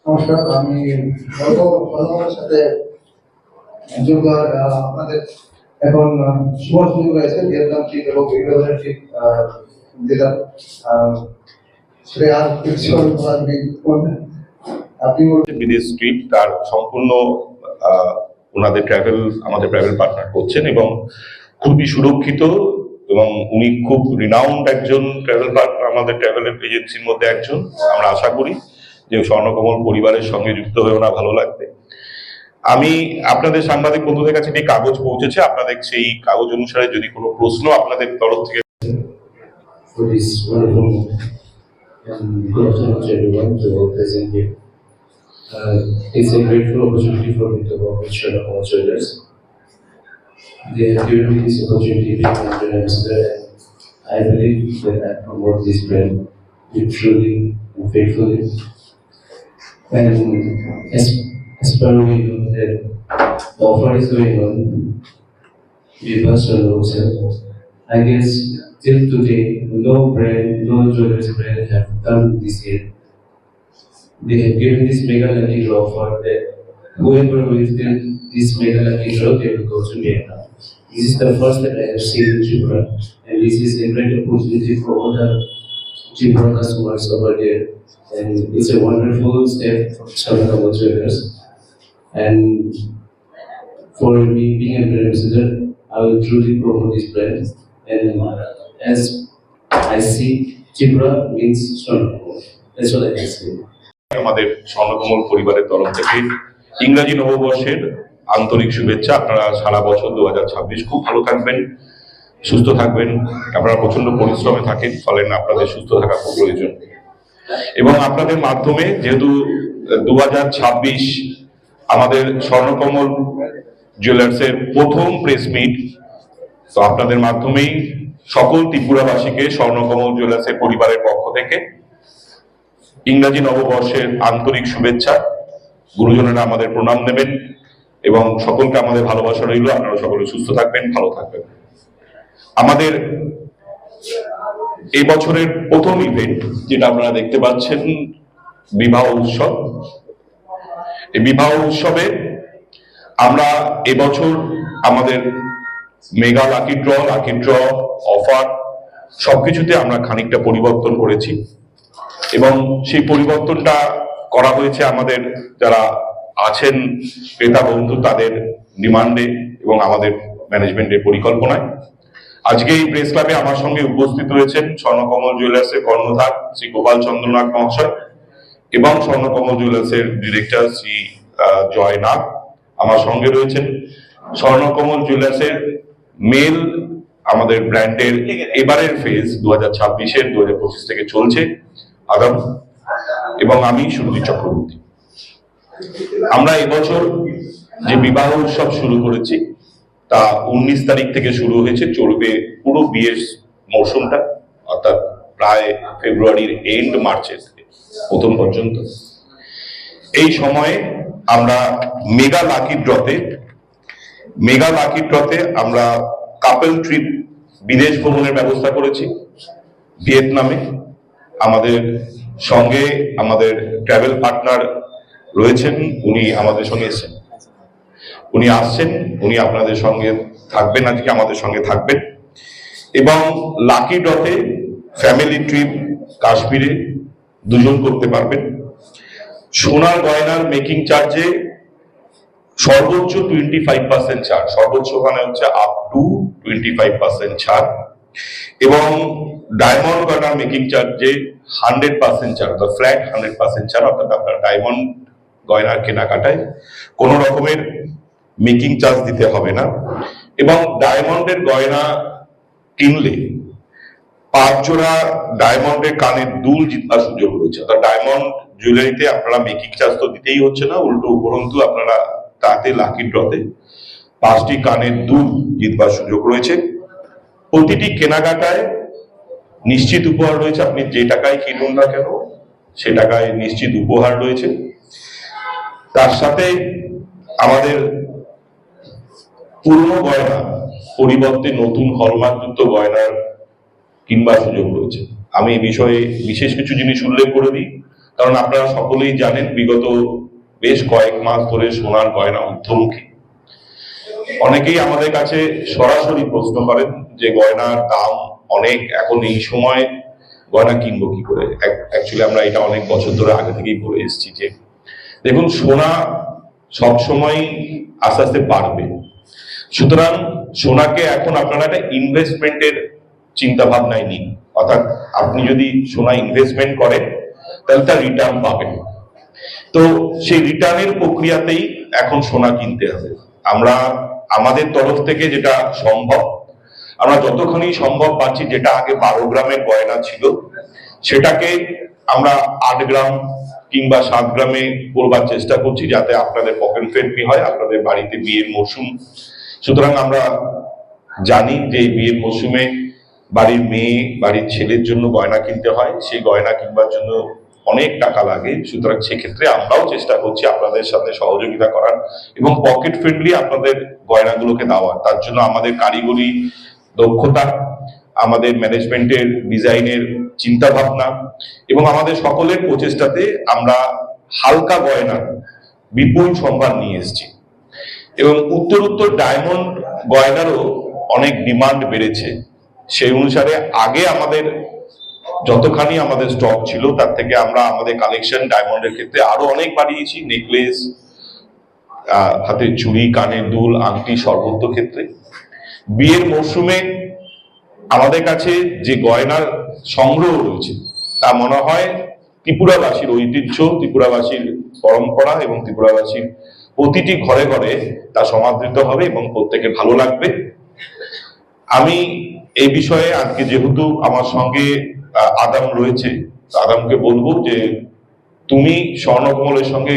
নমস্কার, আমি ধন্যবাদের সাথে আপনাদের এখন শুভ সুযোগ রয়েছে ভিয়েতনাম ট্রিপ এবং বিভিন্ন ট্রিপ দিলাম। বিদেশ ট্রিপ তার সম্পূর্ণ ওনাদের ট্রাভেল আমাদের ট্রাভেল পার্টনার করছেন এবং খুবই সুরক্ষিত এবং উনি খুব রিনাউন্ড একজন ট্রাভেল পার্টনার আমাদের ট্রাভেল এজেন্সির মধ্যে একজন। আমরা আশা করি যে স্বর্ণকমল পরিবারের সঙ্গে যুক্ত হয়ে ওনার ভালো লাগবে। আমি আপনাদের সাংবাদিক বন্ধুদের কাছে একটি কাগজ পৌঁছেছে, আপনাদের সেই কাগজ অনুসারে যদি কোনো প্রশ্ন আপনাদের তরফ থেকে It's a grateful opportunity for me to work with Sharnakomol Jewellers. They have given me this opportunity being an ambassador, and I believe that I promote this brand truly and faithfully. And as per we know that the offer is going on, we must also. I guess till today, no brand, no jewelers brand have done this yet. They have given this mega lucky draw for that whoever wins this mega lucky draw, they will go to Vietnam. This is the first that I have seen in Tripura, and this is a great opportunity for all the Tripura customers over there. And it's a wonderful step for Sharnakomol Jewellers. And for me being a brand ambassador, I will truly promote this brand. And as I see, Tripura means Sharnakomol. That's what I can say. আমাদের স্বর্ণকমল পরিবারের তরফ থেকে ইংরাজি নববর্ষের আন্তরিক শুভেচ্ছা। আপনারা সারা বছর 2026 খুব ভালো থাকবেন, সুস্থ থাকবেন। আপনারা প্রচন্ড পরিশ্রমে থাকেন, ফলে আপনাদের সুস্থ থাকা খুব প্রয়োজন। এবং আপনাদের মাধ্যমে যেহেতু 2026 আমাদের স্বর্ণকমল জুয়েলার্সের প্রথম প্রেস মিট, তো আপনাদের মাধ্যমেই সকল ত্রিপুরাবাসীকে স্বর্ণকমল জুয়েলার্সের পরিবারের পক্ষ থেকে ইংরাজি নববর্ষের আন্তরিক শুভেচ্ছা। গুরুজনেরা আমাদের প্রণাম নেবেন এবং সকলকে আমাদের ভালোবাসা রইল। আপনারা সকলে সুস্থ থাকবেন, ভালো থাকবেন। আমাদের এই বছরের প্রথম ইভেন্ট যেটা আপনারা দেখতে পাচ্ছেন, বিবাহ উৎসব। এই বিবাহ উৎসবে আমরা এবছর আমাদের মেগা লাকি ড্র অফার সবকিছুতে আমরা খানিকটা পরিবর্তন করেছি এবং সেই পরিবর্তনটা করা হয়েছে আমাদের যারা আছেন ক্রেতা বন্ধু তাদের ডিমান্ডে এবং আমাদের ম্যানেজমেন্টের পরিকল্পনায়। আজকে এই প্রেস ক্লাবে আমার সঙ্গে উপস্থিত রয়েছেন স্বর্ণকমল জুয়েলার্সের কর্ণধার শ্রী গোপাল চন্দ্রনাথ মহাশয় এবং স্বর্ণকমল জুয়েলার্সের ডিরেক্টর শ্রী জয় নাগ। আমার সঙ্গে রয়েছেন স্বর্ণকমল জুয়েলার্সের মেল আমাদের ব্র্যান্ডের এবারের ফেজ 2026-এর 2025 থেকে চলছে আগাম, এবং আমি সুরজিৎ চক্রবর্তী। আমরা এবছর যে বিবাহ উৎসব শুরু করেছি তা 19 তারিখ থেকে শুরু হয়েছে, চলবে পুরো বিয়ের মৌসুমটা, অর্থাৎ প্রায় ফেব্রুয়ারির এন্ড মার্চের প্রথম পর্যন্ত। এই সময়ে আমরা মেগা লাকি ড্রতে আমরা কাপল ট্রিপ বিদেশ ভ্রমণের ব্যবস্থা করেছি ভিয়েতনামে। আমাদের সঙ্গে আমাদের ট্রাভেল পার্টনার রয়েছেন, উনি আমাদের সঙ্গে এসেছেন, উনি আসছেন, উনি আপনাদের সঙ্গে থাকবেন, আজকে আমাদের সঙ্গে থাকবেন। এবং লাকি ড্রতে ফ্যামিলি ট্রিপ কাশ্মীরে দুজন করতে পারবেন। সোনার গয়নার মেকিং চার্জে সর্বোচ্চ 25% ছাড়, সর্বোচ্চ মানে হচ্ছে আপ টু 25% ছাড় এবং ডায়মন্ড গয়নার মেকিং চার্জে 100% ছাড়, অর্থাৎ ফ্ল্যাট 100% ছাড়, অর্থাৎ আপনার ডায়মন্ড গয়নার কেনাকাটায় কোনো রকমের মেকিং চার্জ দিতে হবে না। এবং ডায়মন্ডের গয়না কিনলে 5 জোড়া ডায়মন্ডের কানের দুল জিতবার সুযোগ রয়েছে। অর্থাৎ ডায়মন্ড জুয়েলারিতে আপনারা মেকিং চার্জ তো দিতেই হচ্ছে না, উল্টো উপরন্তু আপনারা তাতে লাকি ড্রতে 5টি কানের দুল জিতবার সুযোগ রয়েছে। প্রতিটি কেনাকাটায় নিশ্চিত উপহার রয়েছে, আপনি যে টাকায় কিনুন না কেন সে টাকায় নিশ্চিত উপহার রয়েছে। তার সাথে আমাদের পুরনো গয়না পরিবর্তে নতুন হলমার্কযুক্ত গয়নার কিনবার সুযোগ রয়েছে। আমি এই বিষয়ে বিশেষ কিছু জিনিস উল্লেখ করে দিই, কারণ আপনারা সকলেই জানেন বিগত বেশ কয়েক মাস ধরে সোনার গয়না ঊর্ধ্বমুখী। অনেকেই আমাদের কাছে সরাসরি প্রশ্ন করেন যে গয়নার দাম অনেক, এখন এই সময় গয়না কিনবো কি করে। অ্যাকচুয়ালি আমরা এটা অনেক বছর ধরে আগে থেকেই বলে এসেছি যে দেখুন, সোনা সবসময় আস্তে আস্তে বাড়বে, সুতরাং সোনাকে এখন আপনারা একটা ইনভেস্টমেন্টের চিন্তা ভাবনায় নিন। অর্থাৎ আপনি যদি সোনা ইনভেস্টমেন্ট করেন তাহলে তার রিটার্ন পাবেন। তো সেই রিটার্নের প্রক্রিয়াতেই এখন সোনা কিনতে হবে। আমরা আমাদের তরফ থেকে যেটা সম্ভব, আমরা যতখানি সম্ভব পাচ্ছি, যেটা আগে 12 গ্রামের গয়না ছিল সেটাকে আমরা 8 গ্রাম কিংবা 7 গ্রামে করবার চেষ্টা করছি, যাতে আপনাদের পকেট ফ্রেন্ডলি হয়। আপনাদের বাড়িতে বিয়ের মরশুম, সুতরাং আমরা জানি যে বিয়ের মরশুমে বাড়ির মেয়ে বাড়ির ছেলের জন্য গয়না কিনতে হয়, সেই গয়না কিনবার জন্য অনেক টাকা লাগে। সুতরাং সেক্ষেত্রে আমরাও চেষ্টা করছি আপনাদের সাথে সহযোগিতা করার এবং পকেট ফ্রেন্ডলি আপনাদের গয়নাগুলোকে দেওয়ার। তার জন্য আমাদের কারিগরি দক্ষতা, আমাদের ম্যানেজমেন্টের ডিজাইনের চিন্তা ভাবনা এবং আমাদের সকলের প্রচেষ্টাতে আমরা হালকা গয়না বিপুল সম্ভার নিয়ে এসেছি। এবং উত্তর ডায়মন্ড গয়নারও অনেক ডিমান্ড বেড়েছে। সেই অনুসারে আগে আমাদের যতখানি আমাদের স্টক ছিল তার থেকে আমরা আমাদের কালেকশন ডায়মন্ডের ক্ষেত্রে আরো অনেক বাড়িয়েছি। নেকলেস, হাতের চুড়ি, কানের দুল, আংটি, সর্বত্র ক্ষেত্রে। বিয়ের মরশুমে আমাদের কাছে যে গয়নার সংগ্রহ রয়েছে তা মনে হয় ত্রিপুরাবাসীর ঐতিহ্য, ত্রিপুরাবাসীর পরম্পরা এবং ত্রিপুরাবাসীর প্রতিটি ঘরে ঘরে তা সমাদৃত হবে এবং প্রত্যেকে ভালো লাগবে। আমি এই বিষয়ে আজকে যেহেতু আমার সঙ্গে আদাম রয়েছে, আদামকে বলবো যে তুমি স্বর্ণকমলের সঙ্গে